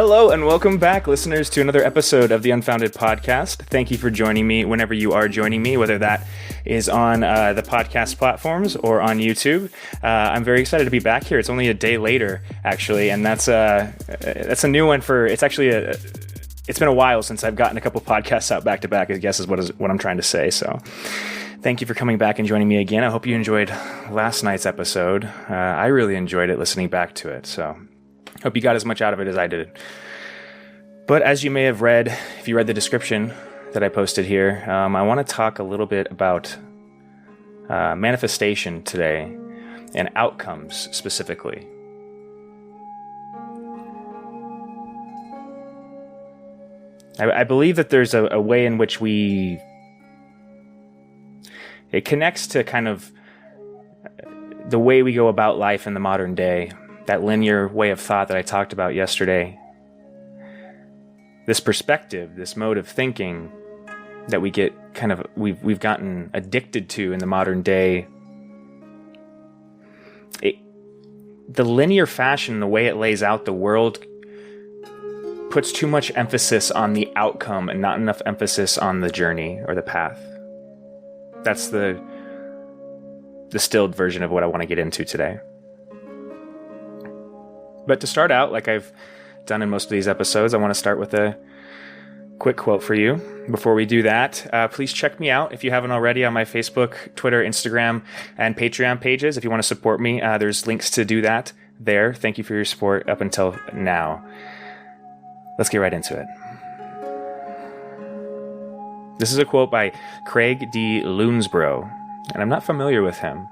Hello and welcome back, listeners, to another episode of the Unfounded Podcast. Thank you for joining me whenever you are joining me, whether that is on the podcast platforms or on YouTube. I'm very excited to be back here. It's only a day later, actually, and that's a new one for. It's been a while since I've gotten a couple podcasts out back to back, I guess is what I'm trying to say. So thank you for coming back and joining me again. I hope you enjoyed last night's episode. I really enjoyed it listening back to it. So hope you got as much out of it as I did. But as you may have read, if you read the description that I posted here, I want to talk a little bit about manifestation today and outcomes specifically. I believe that there's a way in which it connects to kind of the way we go about life in the modern day, that linear way of thought that I talked about yesterday. This perspective, this mode of thinking that we get we've gotten addicted to in the modern day. The linear fashion, the way it lays out the world, puts too much emphasis on the outcome and not enough emphasis on the journey or the path. That's the distilled version of what I want to get into today. But to start out, like I've done in most of these episodes, I want to start with a quick quote for you. Before we do that, please check me out if you haven't already on my Facebook, Twitter, Instagram, and Patreon pages. If you want to support me, there's links to do that there. Thank you for your support up until now. Let's get right into it. This is a quote by Craig D. Lounsbrough, and I'm not familiar with him.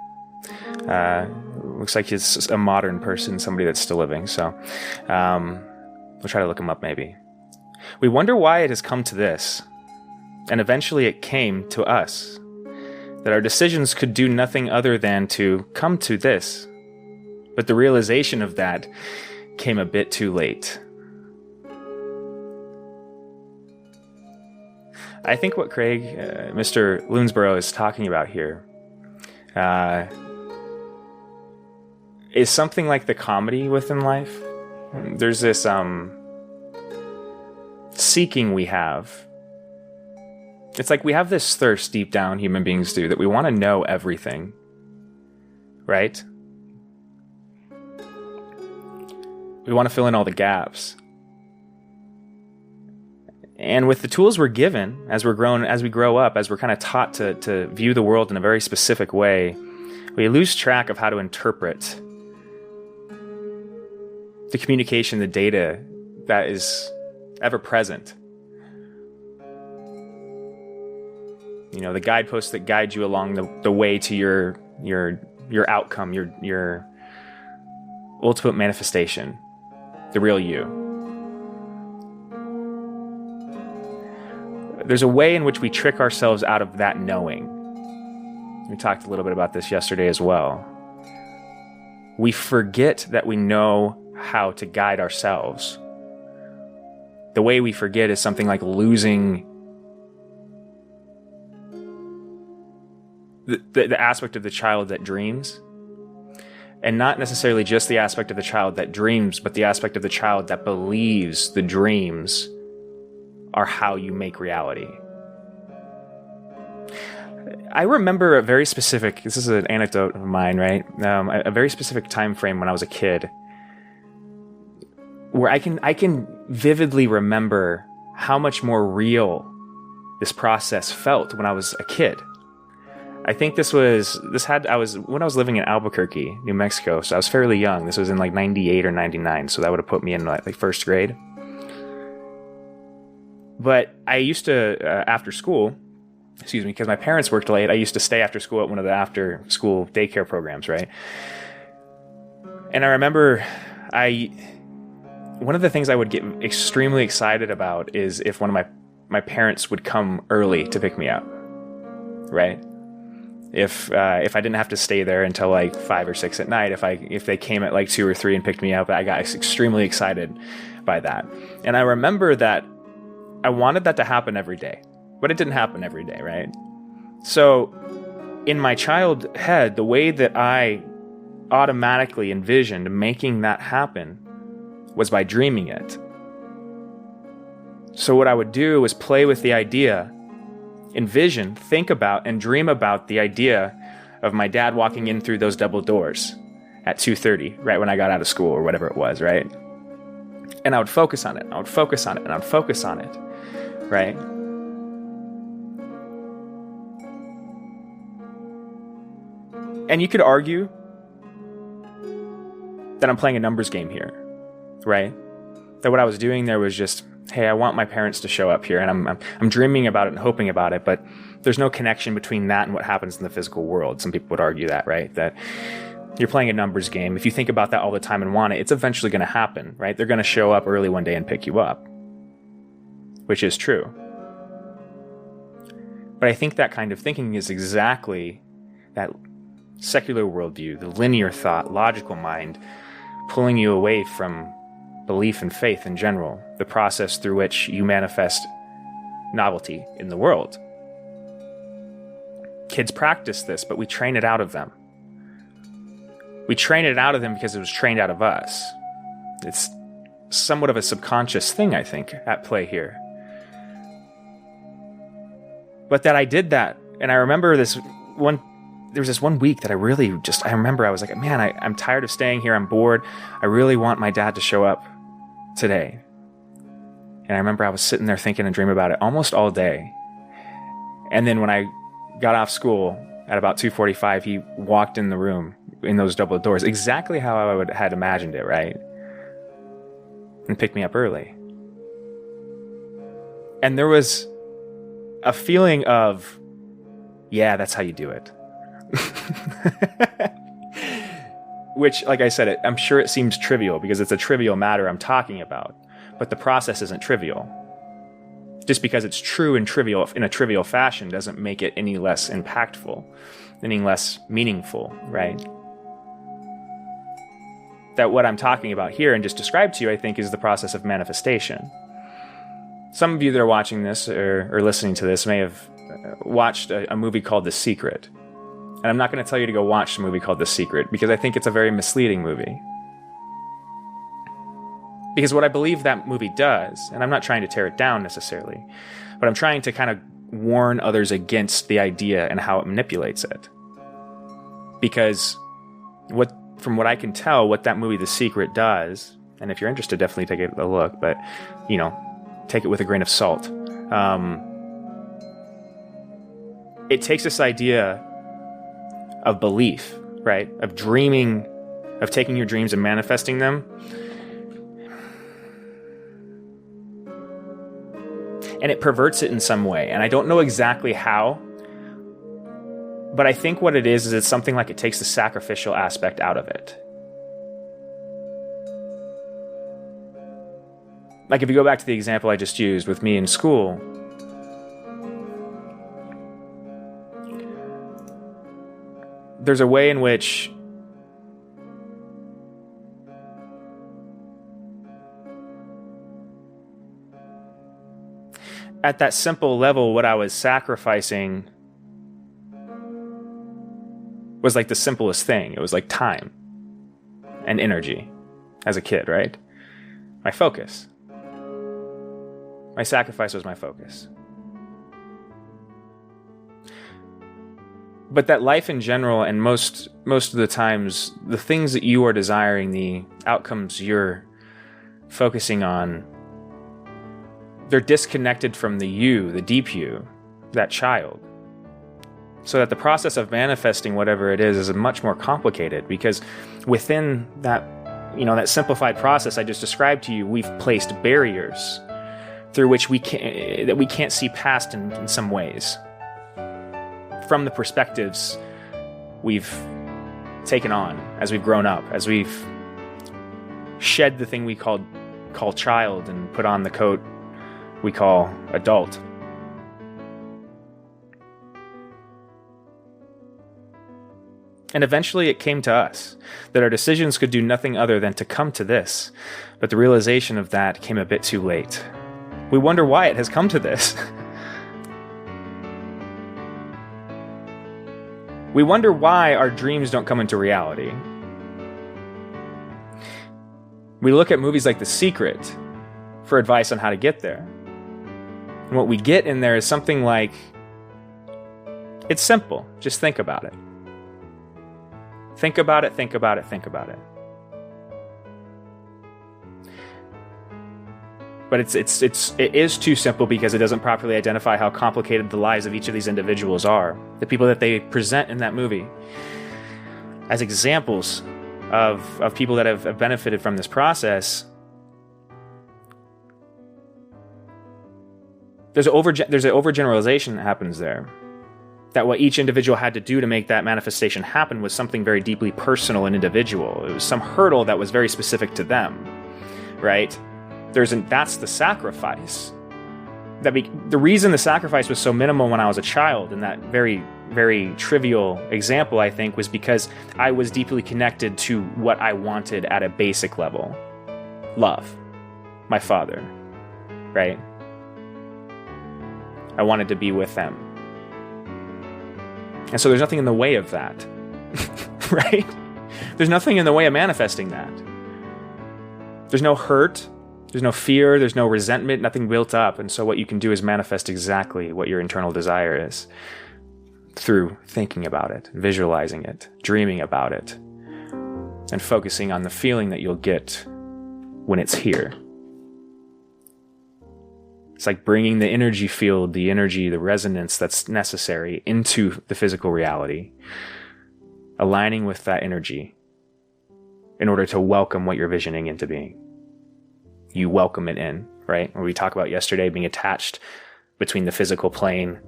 Looks like he's a modern person, somebody that's still living, so we'll try to look him up maybe. We wonder why it has come to this, and eventually it came to us, that our decisions could do nothing other than to come to this, but the realization of that came a bit too late. I think what Craig, Mr. Lounsbrough, is talking about here is something like the comedy within life. There's this seeking we have. It's like we have this thirst deep down, human beings do, that we want to know everything, right? We want to fill in all the gaps. And with the tools we're given as we grow up, as we're kind of taught to view the world in a very specific way, we lose track of how to interpret the communication, the data that is ever present. You know, the guideposts that guide you along the way to your outcome, your ultimate manifestation, the real you. There's a way in which we trick ourselves out of that knowing. We talked a little bit about this yesterday as well. We forget that we know how to guide ourselves. The way we forget is something like losing the aspect of the child that dreams. And not necessarily just the aspect of the child that dreams, but the aspect of the child that believes the dreams are how you make reality. I remember a very specific, this is an anecdote of mine, right? A very specific time frame when I was a kid, where I can vividly remember how much more real this process felt when I was a kid. I think I was when I was living in Albuquerque, New Mexico, so I was fairly young. This was in like 98 or 99, so that would have put me in like first grade. But I used to, after school, because my parents worked late, I used to stay after school at one of the after-school daycare programs, right? And I remember one of the things I would get extremely excited about is if one of my parents would come early to pick me up, right? If I didn't have to stay there until like 5 or 6 at night, if they came at like 2 or 3 and picked me up, I got extremely excited by that. And I remember that I wanted that to happen every day, but it didn't happen every day, right? So in my child head, the way that I automatically envisioned making that happen was by dreaming it. So what I would do was play with the idea, envision, think about, and dream about the idea of my dad walking in through those double doors at 2:30, right when I got out of school or whatever it was, right? And I would focus on it, and I would focus on it, and I would focus on it, right? And you could argue that I'm playing a numbers game here, right? That what I was doing there was just, hey, I want my parents to show up here, and I'm dreaming about it and hoping about it, but there's no connection between that and what happens in the physical world. Some people would argue that, right? That you're playing a numbers game. If you think about that all the time and want it, it's eventually going to happen, right? They're going to show up early one day and pick you up, which is true. But I think that kind of thinking is exactly that secular worldview, the linear thought, logical mind, pulling you away from belief and faith in general, the process through which you manifest novelty in the world. Kids practice this, but we train it out of them. We train it out of them because it was trained out of us. It's somewhat of a subconscious thing, I think, at play here. But that I did that, and I remember there was this one week that I remember I was like, man, I'm tired of staying here, I'm bored, I really want my dad to show up today. And I remember I was sitting there thinking and dreaming about it almost all day. And then when I got off school at about 2:45, he walked in the room in those double doors, exactly how I had imagined it, right? And picked me up early. And there was a feeling of, yeah, that's how you do it. Which, like I said, I'm sure it seems trivial because it's a trivial matter I'm talking about, but the process isn't trivial. Just because it's true and trivial in a trivial fashion doesn't make it any less impactful, any less meaningful, right? That what I'm talking about here and just described to you, I think, is the process of manifestation. Some of you that are watching this or listening to this may have watched a movie called The Secret. And I'm not going to tell you to go watch the movie called The Secret because I think it's a very misleading movie. Because what I believe that movie does, and I'm not trying to tear it down necessarily, but I'm trying to kind of warn others against the idea and how it manipulates it. Because from what I can tell, what that movie The Secret does, and if you're interested, definitely take a look, but, take it with a grain of salt. It takes this idea of belief, right? Of dreaming, of taking your dreams and manifesting them. And it perverts it in some way. And I don't know exactly how, but I think what it is it's something like it takes the sacrificial aspect out of it. Like if you go back to the example I just used with me in school, there's a way in which at that simple level, what I was sacrificing was like the simplest thing. It was like time and energy as a kid, right? My focus. My sacrifice was my focus. But that life in general, and most of the times, the things that you are desiring, the outcomes you're focusing on, they're disconnected from the you, the deep you, that child. So that the process of manifesting whatever it is much more complicated because within that, that simplified process I just described to you, we've placed barriers through which we can't see past in some ways. From the perspectives we've taken on as we've grown up, as we've shed the thing we call child and put on the coat we call adult. And eventually it came to us that our decisions could do nothing other than to come to this, but the realization of that came a bit too late. We wonder why it has come to this. We wonder why our dreams don't come into reality. We look at movies like The Secret for advice on how to get there. And what we get in there is something like, it's simple. Just think about it. Think about it, think about it, think about it. But it is too simple because it doesn't properly identify how complicated the lives of each of these individuals are. The people that they present in that movie as examples of people that have benefited from this process. There's an overgeneralization that happens there. That what each individual had to do to make that manifestation happen was something very deeply personal and individual. It was some hurdle that was very specific to them, right? That's the sacrifice. The reason the sacrifice was so minimal when I was a child, in that very, very trivial example, I think, was because I was deeply connected to what I wanted at a basic level. Love. My father. Right? I wanted to be with them. And so there's nothing in the way of that. Right? There's nothing in the way of manifesting that. There's no hurt. There's no fear, there's no resentment, nothing built up. And so what you can do is manifest exactly what your internal desire is through thinking about it, visualizing it, dreaming about it, and focusing on the feeling that you'll get when it's here. It's like bringing the energy field, the energy, the resonance that's necessary into the physical reality, aligning with that energy in order to welcome what you're visioning into being. You welcome it in, right? Where we talked about yesterday being attached between the physical plane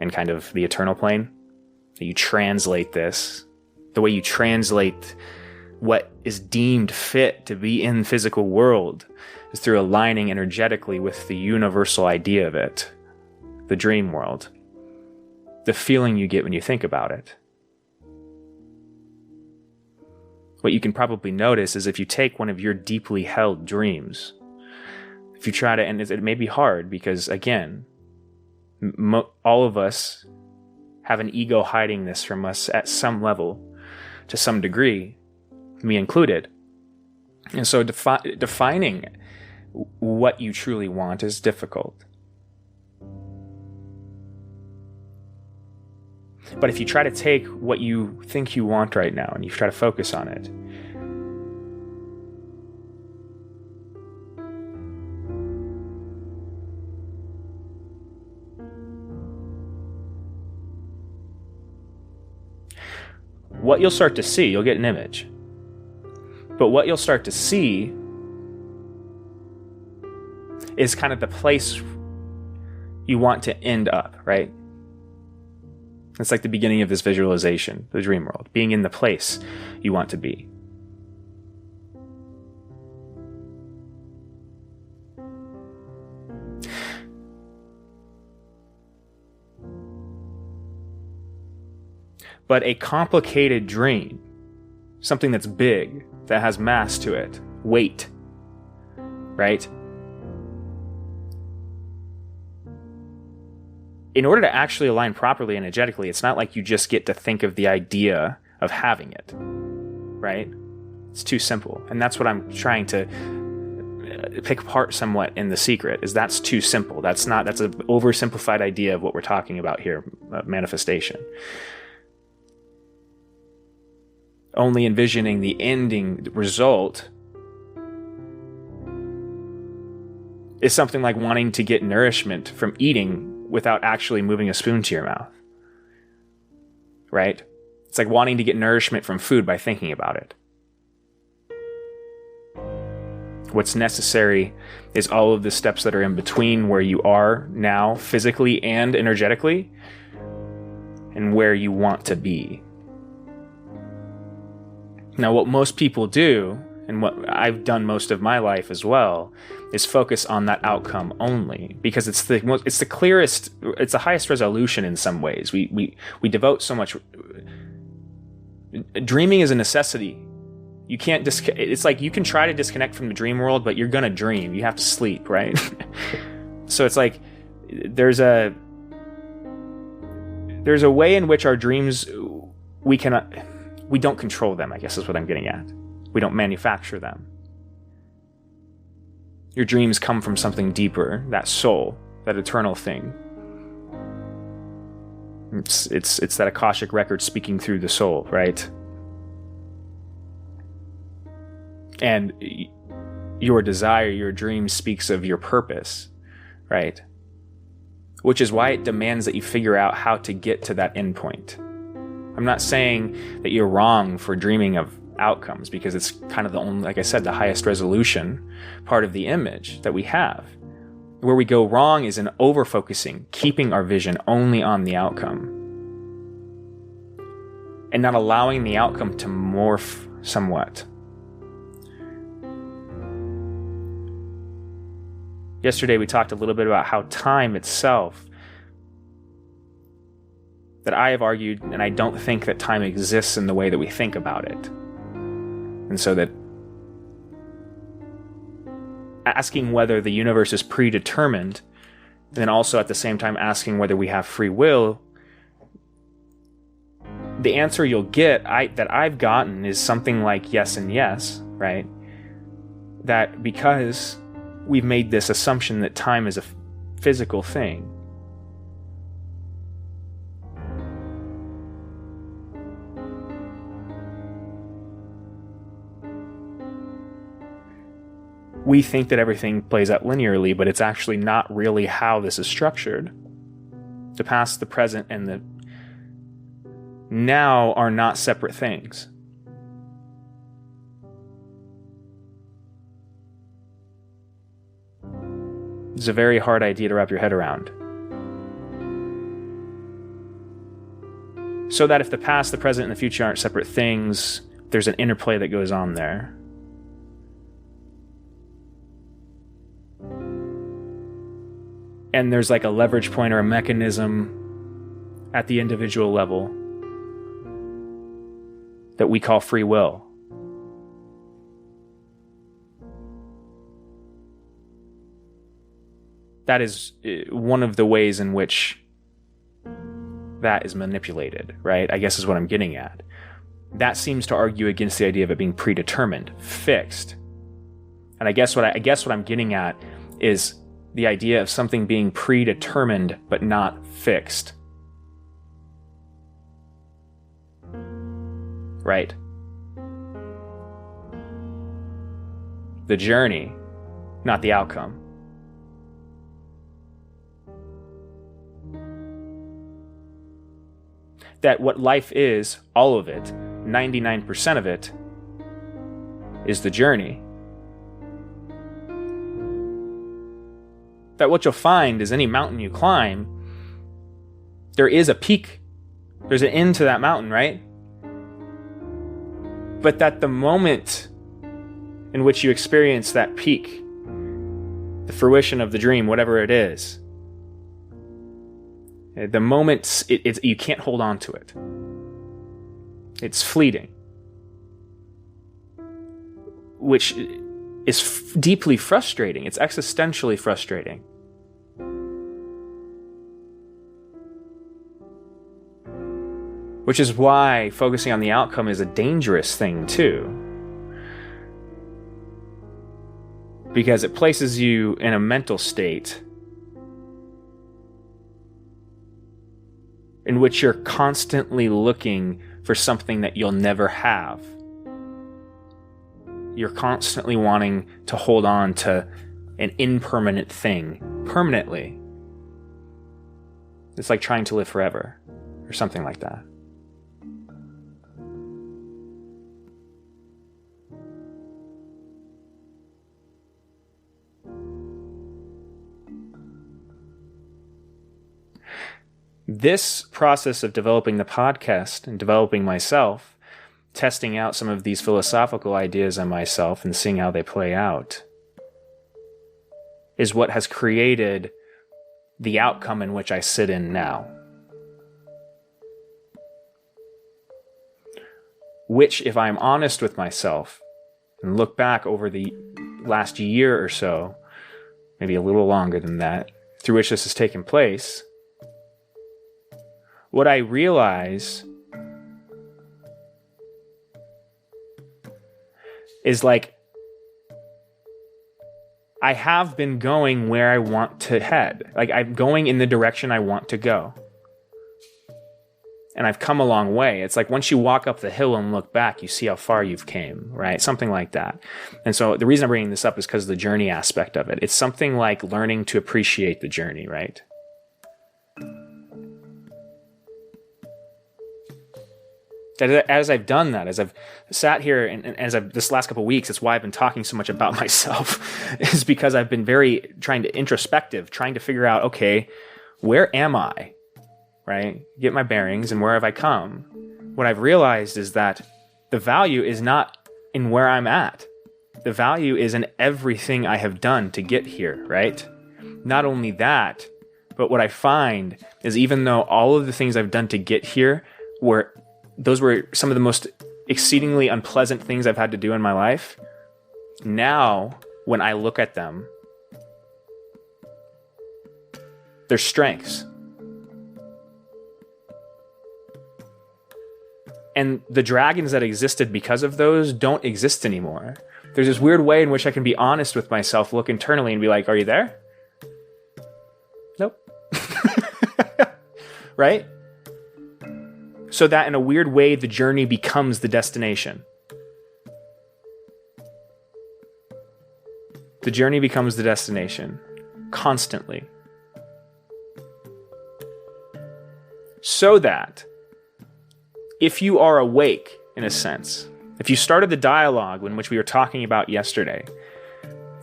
and kind of the eternal plane. You translate this, the way you translate what is deemed fit to be in the physical world is through aligning energetically with the universal idea of it, the dream world, the feeling you get when you think about it. What you can probably notice is if you take one of your deeply held dreams, if you try to, and it may be hard because, again, all of us have an ego hiding this from us at some level, to some degree, me included. And so defining what you truly want is difficult. But if you try to take what you think you want right now and you try to focus on it, what you'll start to see, you'll get an image, but what you'll start to see is kind of the place you want to end up, right? It's like the beginning of this visualization, the dream world, being in the place you want to be. But a complicated dream, something that's big, that has mass to it, weight, right? In order to actually align properly energetically, it's not like you just get to think of the idea of having it, right? It's too simple. And that's what I'm trying to pick apart somewhat in The Secret, is that's too simple. That's an oversimplified idea of what we're talking about here, manifestation. Only envisioning the ending result is something like wanting to get nourishment from eating without actually moving a spoon to your mouth. Right? It's like wanting to get nourishment from food by thinking about it. What's necessary is all of the steps that are in between where you are now, physically and energetically, and where you want to be. Now, what most people do, and what I've done most of my life as well, is focus on that outcome only, because it's the clearest, it's the highest resolution in some ways. We devote so much. Dreaming is a necessity. You can't it's like you can try to disconnect from the dream world, but you're gonna dream. You have to sleep, right? So it's like there's a way in which our dreams, we don't control them, I guess is what I'm getting at. We don't manufacture them. Your dreams come from something deeper, that soul, that eternal thing. It's that Akashic record speaking through the soul, right? And your desire, your dream speaks of your purpose, right? Which is why it demands that you figure out how to get to that endpoint. I'm not saying that you're wrong for dreaming of outcomes, because it's kind of the only, like I said, the highest resolution part of the image that we have. Where we go wrong is in over-focusing, keeping our vision only on the outcome, and not allowing the outcome to morph somewhat. Yesterday we talked a little bit about how time itself, that I have argued, and I don't think that time exists in the way that we think about it. And so that asking whether the universe is predetermined, and then also at the same time asking whether we have free will, the answer you'll get, that I've gotten, is something like yes and yes, right? That because we've made this assumption that time is a physical thing, we think that everything plays out linearly, but it's actually not really how this is structured. The past, the present, and the now are not separate things. It's a very hard idea to wrap your head around. So that if the past, the present, and the future aren't separate things, there's an interplay that goes on there. And there's like a leverage point or a mechanism at the individual level that we call free will. That is one of the ways in which that is manipulated, right? I guess is what I'm getting at. That seems to argue against the idea of it being predetermined, fixed. And I guess what I'm getting at is the idea of something being predetermined but not fixed. Right? The journey, not the outcome. That what life is, all of it, 99% of it, is the journey. That what you'll find is any mountain you climb, there is a peak. There's an end to that mountain, right? But that the moment in which you experience that peak, the fruition of the dream, whatever it is, the moment you can't hold on to it. It's fleeting, which is deeply frustrating. It's existentially frustrating. Which is why focusing on the outcome is a dangerous thing too. Because it places you in a mental state in which you're constantly looking for something that you'll never have. You're constantly wanting to hold on to an impermanent thing permanently. It's like trying to live forever or something like that. This process of developing the podcast and developing myself, testing out some of these philosophical ideas on myself and seeing how they play out, is what has created the outcome in which I sit in now. Which, if I'm honest with myself and look back over the last year or so, maybe a little longer than that, through which this has taken place, what I realize is like I have been going where I want to head. Like, I'm going in the direction I want to go. And I've come a long way. It's like once you walk up the hill and look back, you see how far you've came, right? Something like that. And so the reason I'm bringing this up is because of the journey aspect of it. It's something like learning to appreciate the journey, right? As I've done that, as I've sat here and as I've this last couple of weeks, that's why I've been talking so much about myself, is because I've been very trying to figure out, okay, where am I? Right? Get my bearings and where have I come? What I've realized is that the value is not in where I'm at. The value is in everything I have done to get here, right? Not only that, but what I find is even though all of the things I've done to get here were some of the most exceedingly unpleasant things I've had to do in my life, now when I look at them, they're strengths. And the dragons that existed because of those don't exist anymore. There's this weird way in which I can be honest with myself, look internally and be like, are you there? Nope. Right? So that in a weird way, the journey becomes the destination. The journey becomes the destination constantly. So that if you are awake, in a sense, if you started the dialogue in which we were talking about yesterday,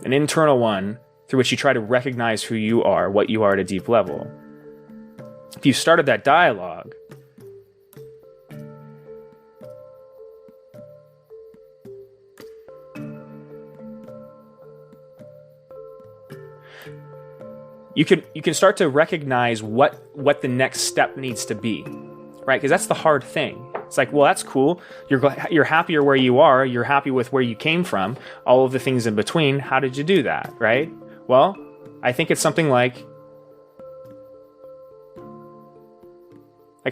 an internal one through which you try to recognize who you are, what you are at a deep level, if you started that dialogue, you can start to recognize what the next step needs to be, right? Because that's the hard thing. It's like, well, that's cool. You're happier where you are. You're happy with where you came from. All of the things in between. How did you do that, right? Well, I think it's something like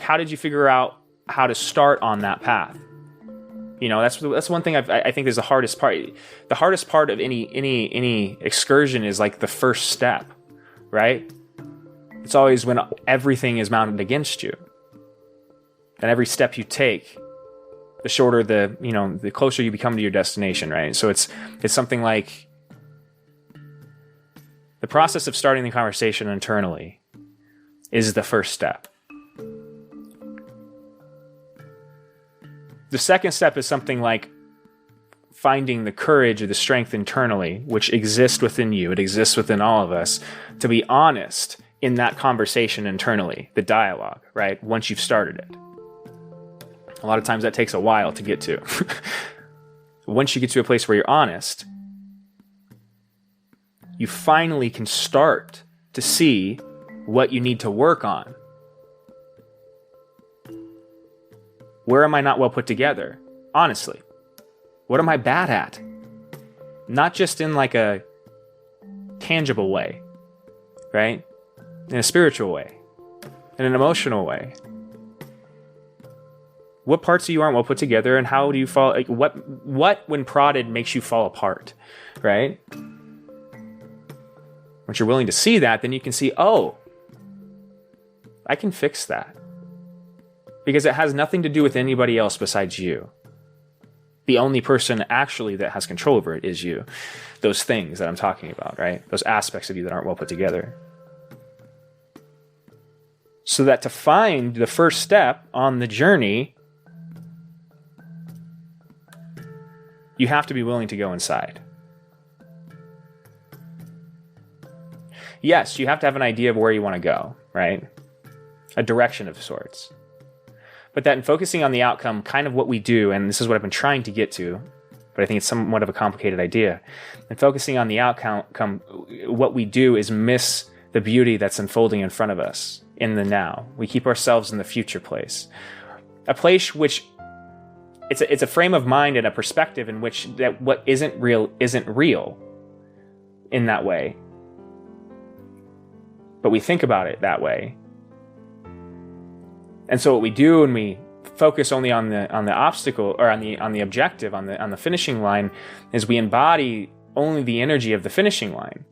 how did you figure out how to start on that path? You know, that's one thing I think is the hardest part. The hardest part of any excursion is like the first step, right? It's always when everything is mounted against you. And every step you take, the shorter the closer you become to your destination, right? So it's something like the process of starting the conversation internally is the first step. The second step is something like finding the courage or the strength internally, which exists within you, it exists within all of us, to be honest in that conversation internally, the dialogue, right? Once you've started it. A lot of times that takes a while to get to. Once you get to a place where you're honest, you finally can start to see what you need to work on. Where am I not well put together? Honestly. What am I bad at? Not just in like a tangible way, right? In a spiritual way, in an emotional way. What parts of you aren't well put together, and how do you fall? Like what when prodded makes you fall apart, right? Once you're willing to see that, then you can see, oh, I can fix that, because it has nothing to do with anybody else besides you. The only person actually that has control over it is you. Those things that I'm talking about, right? Those aspects of you that aren't well put together. So that to find the first step on the journey, you have to be willing to go inside. Yes, you have to have an idea of where you want to go, right? A direction of sorts. But that in focusing on the outcome, kind of what we do, and this is what I've been trying to get to, but I think it's somewhat of a complicated idea. And focusing on the outcome, what we do is miss the beauty that's unfolding in front of us in the now. We keep ourselves in the future place. A place which it's a frame of mind and a perspective in which that what isn't real in that way. But we think about it that way. And so what we do when we focus only on the obstacle or on the objective, on the finishing line, is we embody only the energy of the finishing line.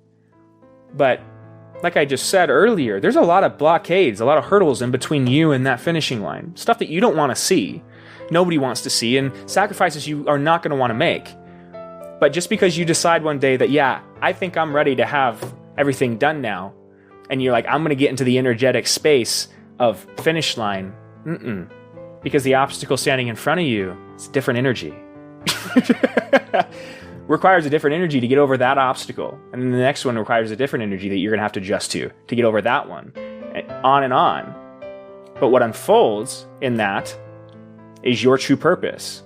But like I just said earlier, there's a lot of blockades, a lot of hurdles in between you and that finishing line. Stuff that you don't want to see. Nobody wants to see, and sacrifices you are not going to want to make. But just because you decide one day that, yeah, I think I'm ready to have everything done now, and you're like, I'm going to get into the energetic space of finish line, because the obstacle standing in front of you is a different energy. Requires a different energy to get over that obstacle. And then the next one requires a different energy that you're going to have to adjust to get over that one. And on. But what unfolds in that is your true purpose.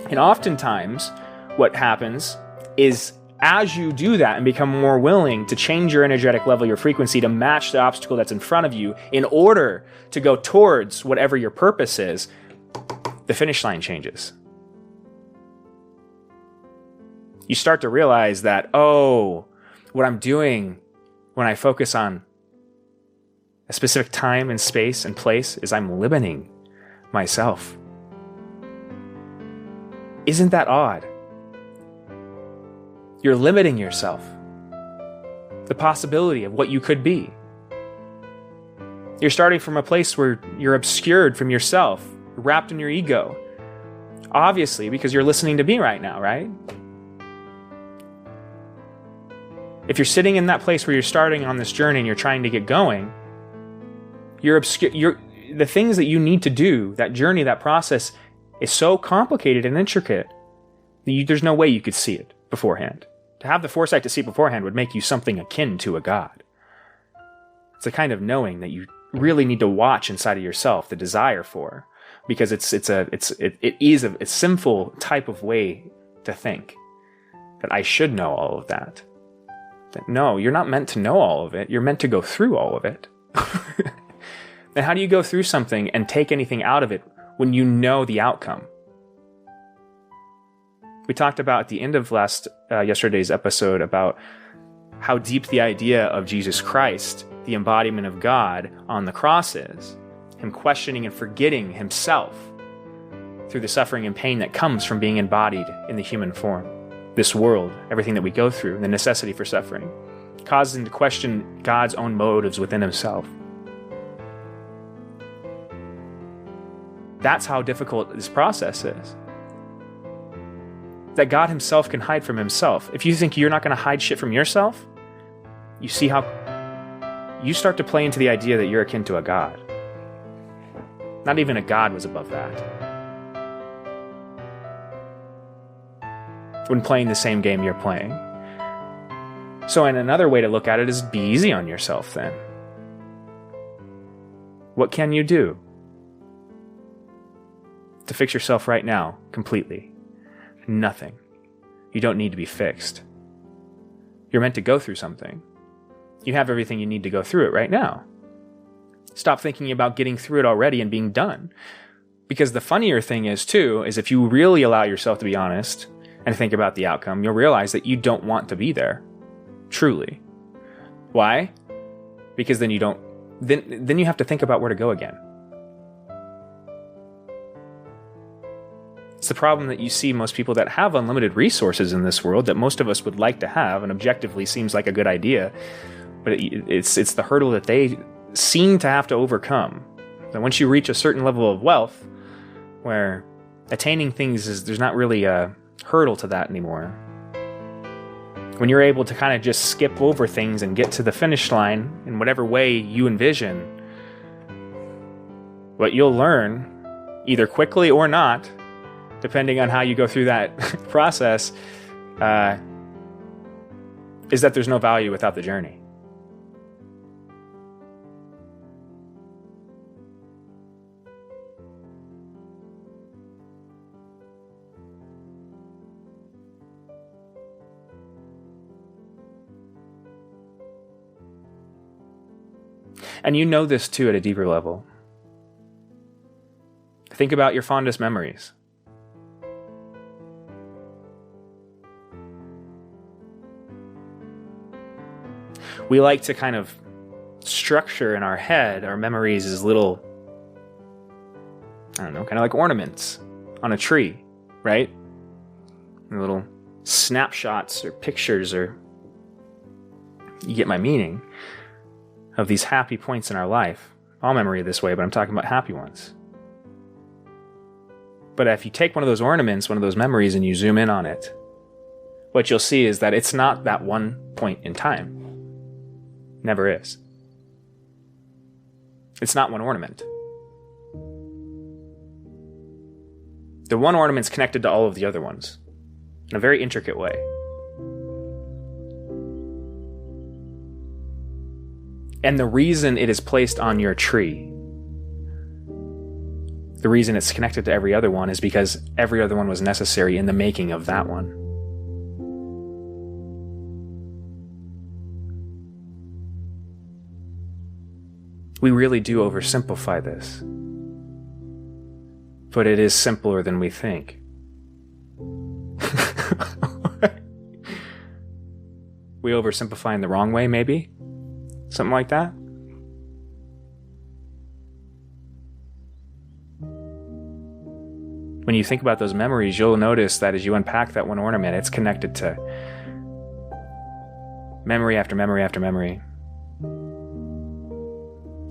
And oftentimes, what happens is as you do that and become more willing to change your energetic level, your frequency to match the obstacle that's in front of you in order to go towards whatever your purpose is, the finish line changes. You start to realize that, what I'm doing when I focus on a specific time and space and place is I'm limiting myself. Isn't that odd? You're limiting yourself. The possibility of what you could be. You're starting from a place where you're obscured from yourself, wrapped in your ego. Obviously, because you're listening to me right now, right? If you're sitting in that place where you're starting on this journey and you're trying to get going, the things that you need to do, that journey, that process is so complicated and intricate that there's no way you could see it beforehand. To have the foresight to see it beforehand would make you something akin to a god. It's a kind of knowing that you really need to watch inside of yourself, the desire for, because it is a sinful type of way to think that I should know all of that. No, you're not meant to know all of it. You're meant to go through all of it. Then how do you go through something and take anything out of it when you know the outcome? We talked about at the end of yesterday's episode about how deep the idea of Jesus Christ, the embodiment of God on the cross is. Him questioning and forgetting himself through the suffering and pain that comes from being embodied in the human form. This world, everything that we go through, the necessity for suffering, causes him to question God's own motives within himself. That's how difficult this process is. That God himself can hide from himself. If you think you're not going to hide shit from yourself, you see how you start to play into the idea that you're akin to a god. Not even a god was above that. When playing the same game you're playing. So, and another way to look at it is be easy on yourself then. What can you do to fix yourself right now completely? Nothing. You don't need to be fixed. You're meant to go through something. You have everything you need to go through it right now. Stop thinking about getting through it already and being done. Because the funnier thing is if you really allow yourself to be honest and think about the outcome, you'll realize that you don't want to be there. Truly. Why? Because then you have to think about where to go again. It's the problem that you see most people that have unlimited resources in this world that most of us would like to have and objectively seems like a good idea, but it's the hurdle that they seem to have to overcome. That once you reach a certain level of wealth, where attaining things there's not really a hurdle to that anymore. When you're able to kind of just skip over things and get to the finish line in whatever way you envision, what you'll learn, either quickly or not, depending on how you go through that process, is that there's no value without the journey. And you know this too at a deeper level. Think about your fondest memories. We like to kind of structure in our head our memories as little, kind of like ornaments on a tree, right? A little snapshots or pictures, or you get my meaning, of these happy points in our life. All memory this way, but I'm talking about happy ones. But if you take one of those ornaments, one of those memories, and you zoom in on it, what you'll see is that it's not that one point in time. Never is. It's not one ornament. The one ornament's connected to all of the other ones in a very intricate way. And the reason it is placed on your tree, the reason it's connected to every other one, is because every other one was necessary in the making of that one. We really do oversimplify this, but it is simpler than we think. We oversimplify in the wrong way, maybe? Something like that? When you think about those memories, you'll notice that as you unpack that one ornament, it's connected to memory after memory after memory.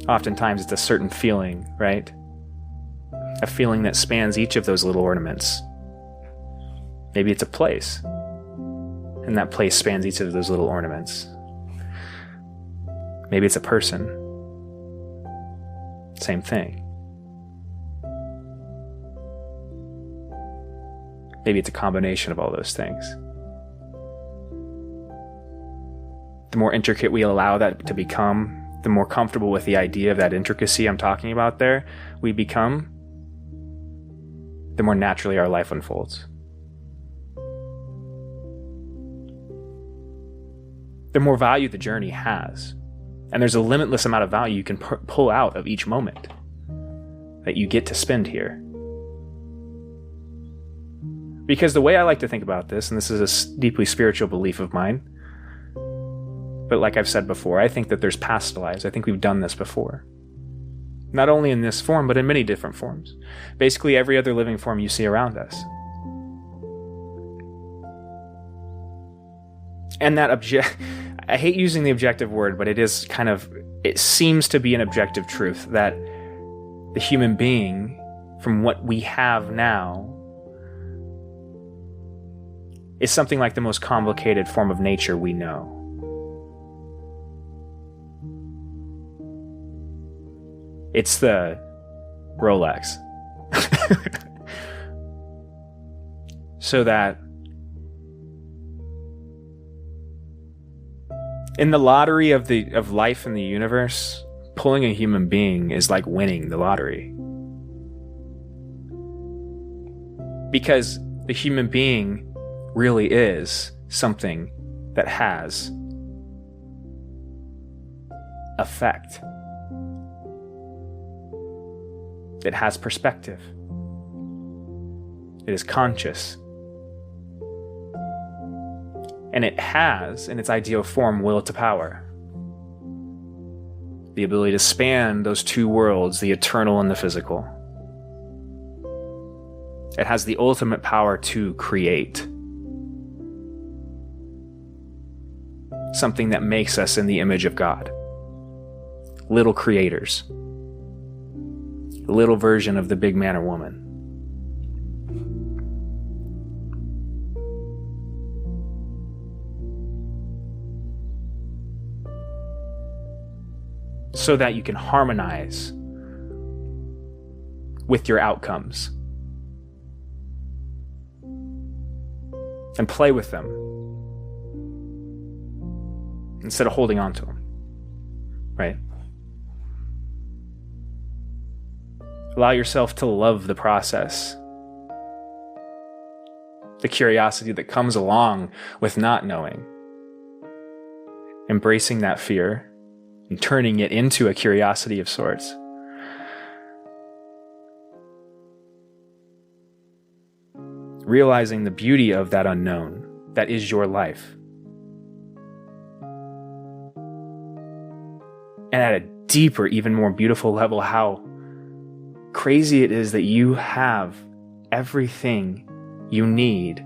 Oftentimes it's a certain feeling, right? A feeling that spans each of those little ornaments. Maybe it's a place, and that place spans each of those little ornaments. Maybe it's a person. Same thing. Maybe it's a combination of all those things. The more intricate we allow that to become, the more comfortable with the idea of that intricacy I'm talking about there we become, the more naturally our life unfolds. The more value the journey has. And there's a limitless amount of value you can pull out of each moment that you get to spend here. Because the way I like to think about this, and this is a deeply spiritual belief of mine, but like I've said before, I think that there's past lives. I think we've done this before. Not only in this form, but in many different forms. Basically every other living form you see around us. And that I hate using the objective word, but it seems to be an objective truth that the human being, from what we have now, is something like the most complicated form of nature we know. It's the Rolex. So that in the lottery of life in the universe, pulling a human being is like winning the lottery. Because the human being really is something that has effect. It has perspective. It is conscious. And it has, in its ideal form, will to power. The ability to span those two worlds, the eternal and the physical. It has the ultimate power to create. Something that makes us in the image of God. Little creators. A little version of the big man or woman. So that you can harmonize with your outcomes and play with them instead of holding on to them, right? Allow yourself to love the process, the curiosity that comes along with not knowing, embracing that fear and turning it into a curiosity of sorts. Realizing the beauty of that unknown that is your life. And at a deeper, even more beautiful level, how crazy it is that you have everything you need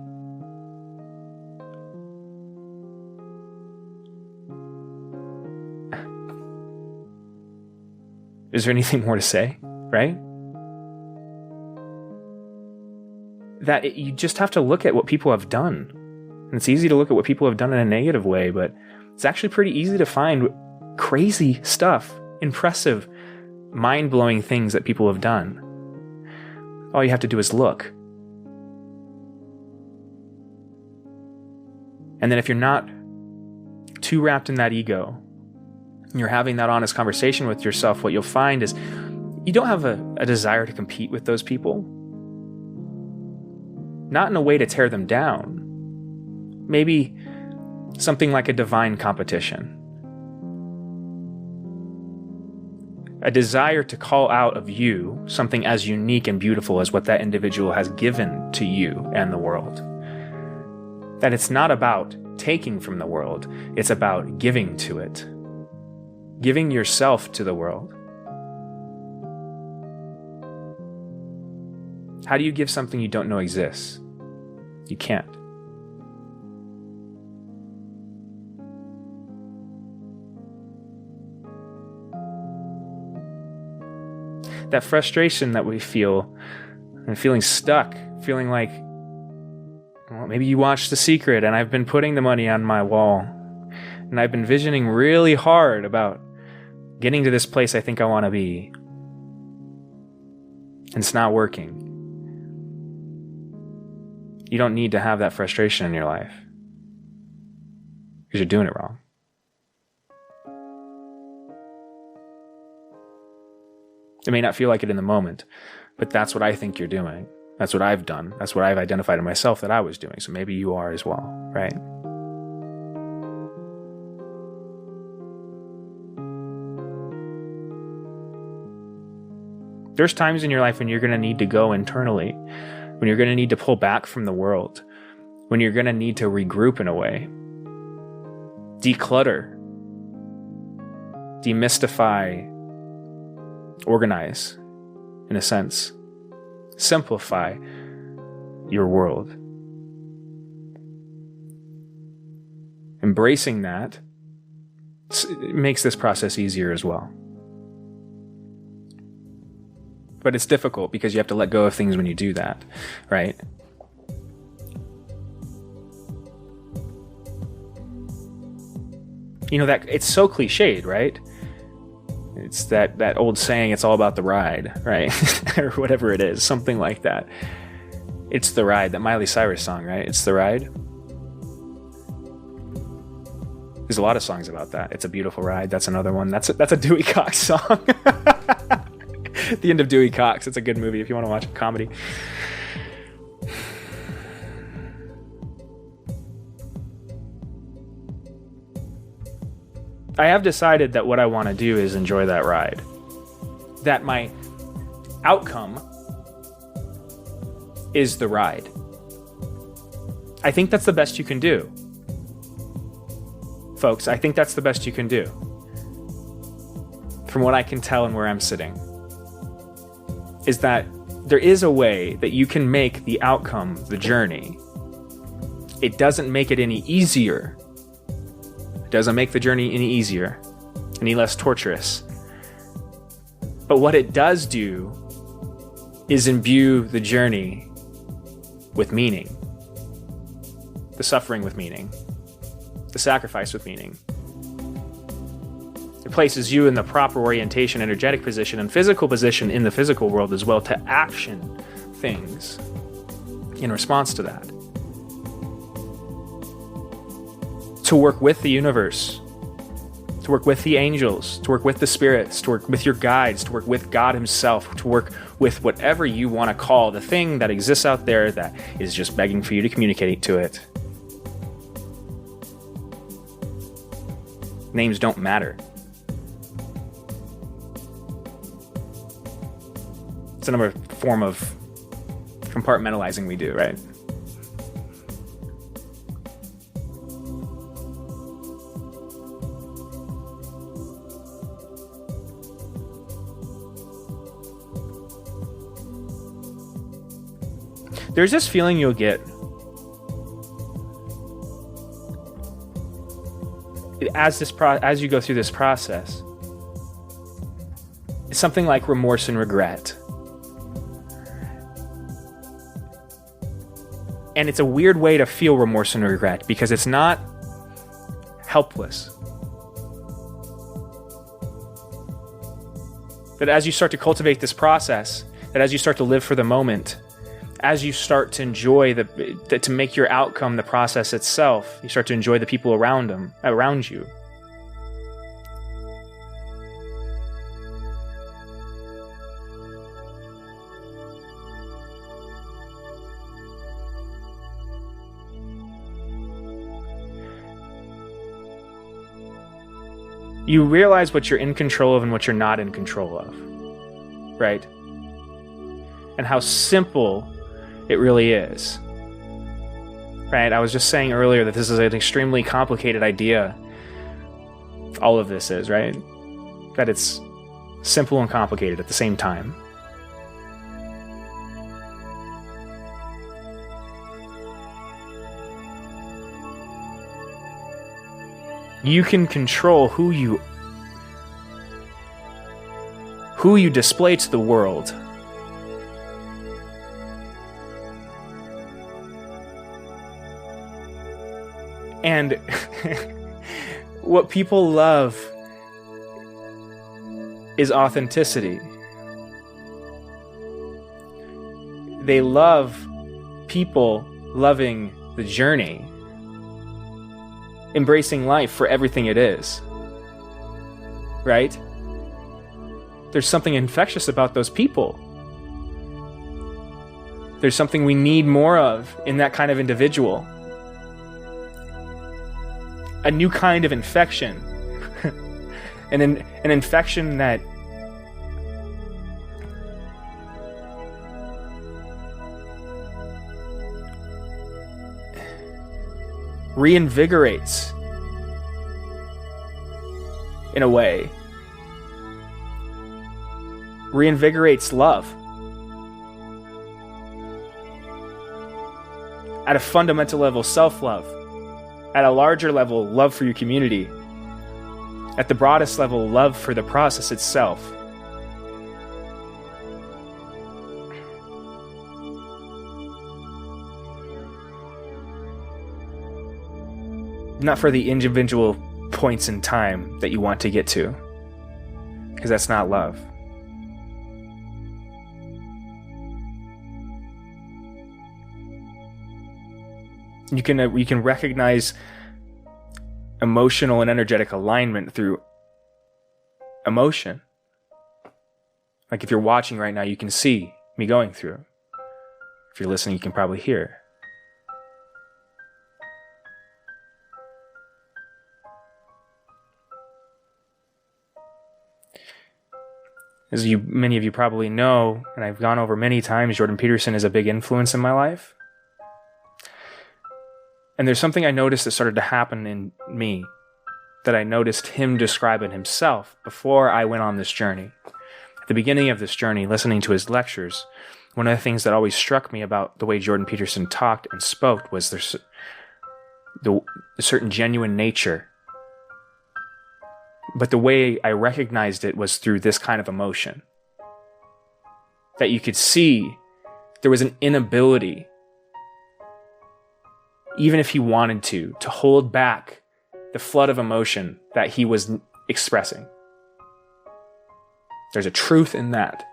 Is there anything more to say, right? You just have to look at what people have done. And it's easy to look at what people have done in a negative way, but it's actually pretty easy to find crazy stuff, impressive, mind-blowing things that people have done. All you have to do is look. And then if you're not too wrapped in that ego, and you're having that honest conversation with yourself, what you'll find is you don't have a desire to compete with those people. Not in a way to tear them down. Maybe something like a divine competition. A desire to call out of you something as unique and beautiful as what that individual has given to you and the world. That it's not about taking from the world, it's about giving to it. Giving yourself to the world. How do you give something you don't know exists? You can't. That frustration that we feel, and feeling stuck, feeling like, well, maybe you watched The Secret and I've been putting the money on my wall and I've been visioning really hard about getting to this place I think I want to be. And it's not working. You don't need to have that frustration in your life because you're doing it wrong. It may not feel like it in the moment, but that's what I think you're doing. That's what I've done. That's what I've identified in myself that I was doing. So maybe you are as well, right? There's times in your life when you're going to need to go internally, when you're going to need to pull back from the world, when you're going to need to regroup in a way, declutter, demystify, organize, in a sense, simplify your world. Embracing that makes this process easier as well. But it's difficult because you have to let go of things when you do that, right? You know, that it's so cliched, right? It's that old saying, it's all about the ride, right? Or whatever it is, something like that. It's the ride, that Miley Cyrus song, right? It's the ride. There's a lot of songs about that. It's a Beautiful Ride. That's another one. That's a Dewey Cox song. The End of Dewey Cox. It's a good movie if you want to watch a comedy. I have decided that what I want to do is enjoy that ride. That my outcome is the ride. I think that's the best you can do. Folks, I think that's the best you can do. From what I can tell and where I'm sitting, is that there is a way that you can make the outcome the journey. It doesn't make it any easier. It doesn't make the journey any easier, any less torturous. But what it does do is imbue the journey with meaning, the suffering with meaning, the sacrifice with meaning. It places you in the proper orientation, energetic position, and physical position in the physical world as well to action things in response to that. To work with the universe, to work with the angels, to work with the spirits, to work with your guides, to work with God himself, to work with whatever you want to call the thing that exists out there that is just begging for you to communicate to it. Names don't matter. It's another form of compartmentalizing we do, right? There's this feeling you'll get as you go through this process, something like remorse and regret. And it's a weird way to feel remorse and regret because it's not helpless. That as you start to cultivate this process, that as you start to live for the moment, as you start to enjoy to make your outcome the process itself, you start to enjoy the people around you. You realize what you're in control of and what you're not in control of, right? And how simple it really is, right? I was just saying earlier that this is an extremely complicated idea. All of this is, right? That it's simple and complicated at the same time. You can control who you display to the world. And what people love is authenticity. They love people loving the journey, embracing life for everything it is, right? There's something infectious about those people. There's something we need more of in that kind of individual. A new kind of infection. An infection that reinvigorates, in a way, reinvigorates love at a fundamental level, self-love, at a larger level, love for your community, at the broadest level, love for the process itself. Not for the individual points in time that you want to get to, because that's not love. You can recognize emotional and energetic alignment through emotion. Like if you're watching right now, you can see me going through. If you're listening, you can probably hear. As many of you probably know, and I've gone over many times, Jordan Peterson is a big influence in my life. And there's something I noticed that started to happen in me that I noticed him describe in himself before I went on this journey. At the beginning of this journey, listening to his lectures, one of the things that always struck me about the way Jordan Peterson talked and spoke was there's a certain genuine nature. But the way I recognized it was through this kind of emotion. That you could see there was an inability, even if he wanted to hold back the flood of emotion that he was expressing. There's a truth in that.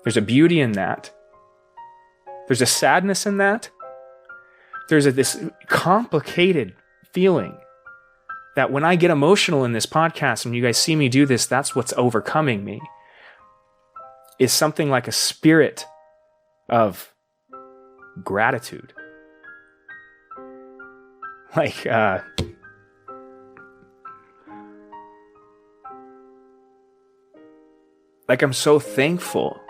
There's a beauty in that. There's a sadness in that. There's this complicated feeling that when I get emotional in this podcast, and you guys see me do this, that's what's overcoming me, is something like a spirit of gratitude. Like, I'm so thankful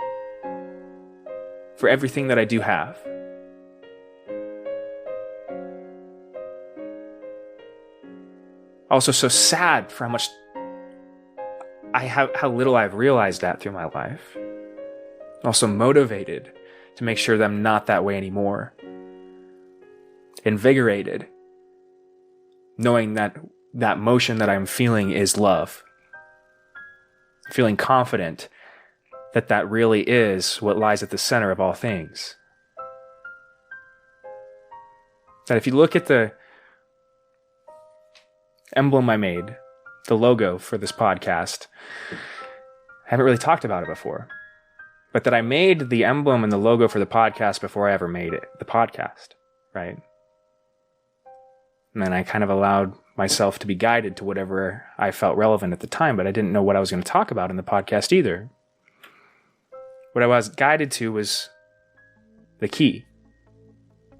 for everything that I do have. Also so sad for how little I've realized that through my life. Also motivated to make sure that I'm not that way anymore. Invigorated, knowing that that motion that I'm feeling is love. feeling confident that that really is what lies at the center of all things. That if you look at the emblem I made, the logo for this podcast, I haven't really talked about it before, but that I made the emblem and the logo for the podcast before I ever made it, the podcast, right? And then I kind of allowed myself to be guided to whatever I felt relevant at the time, but I didn't know what I was going to talk about in the podcast either. What I was guided to was the key,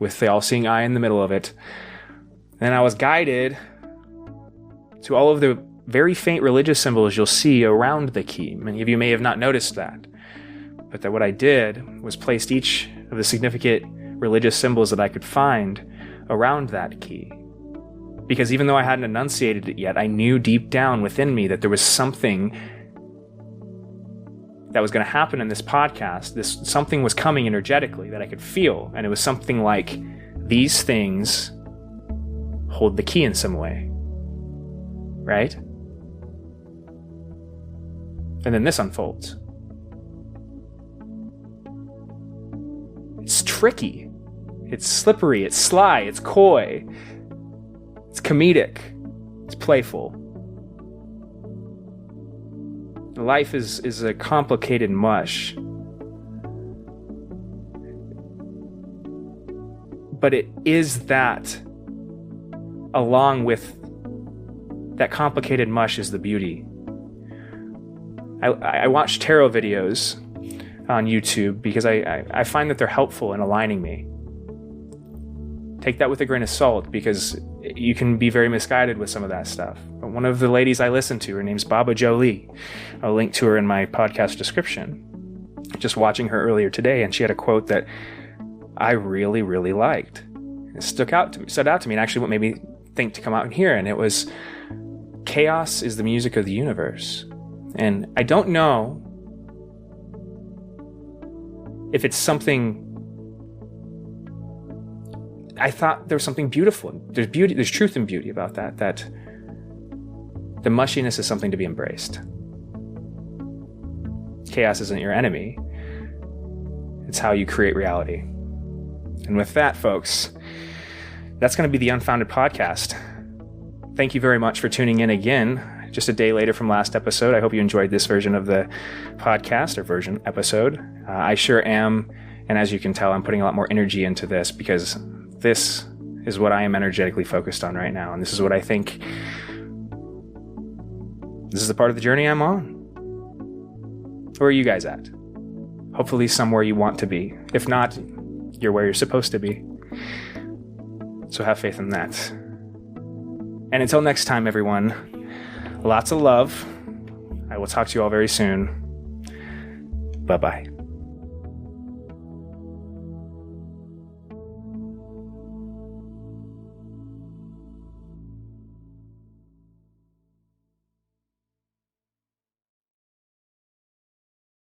with the all-seeing eye in the middle of it. And I was guided to all of the very faint religious symbols you'll see around the key. Many of you may have not noticed that. But that what I did was placed each of the significant religious symbols that I could find around that key. Because even though I hadn't enunciated it yet, I knew deep down within me that there was something that was going to happen in this podcast. Something was coming energetically that I could feel. And it was something like, these things hold the key in some way. Right? And then this unfolds. It's tricky. It's slippery. It's sly. It's coy. It's comedic. It's playful. Life is a complicated mush. But it is that, along with that complicated mush, is the beauty. I watch tarot videos on YouTube because I find that they're helpful in aligning me. Take that with a grain of salt, because you can be very misguided with some of that stuff. But one of the ladies I listen to, her name's Baba Jolie. I'll link to her in my podcast description. Just watching her earlier today, and she had a quote that I really, really liked. It stood out to me, and actually what made me think to come out in here, and it was, chaos is the music of the universe. And I don't know if it's something, I thought there was something beautiful. There's beauty, there's truth and beauty about that the mushiness is something to be embraced. Chaos isn't your enemy. It's how you create reality. And with that, folks, that's going to be the Unfounded Podcast. Thank you very much for tuning in again, just a day later from last episode. I hope you enjoyed this version of the podcast, or version episode. I sure am. And as you can tell, I'm putting a lot more energy into this, because this is what I am energetically focused on right now. And this is what I think, this is the part of the journey I'm on. Where are you guys at? Hopefully somewhere you want to be. If not, you're where you're supposed to be. So have faith in that. And until next time, everyone, lots of love. I will talk to you all very soon. Bye-bye.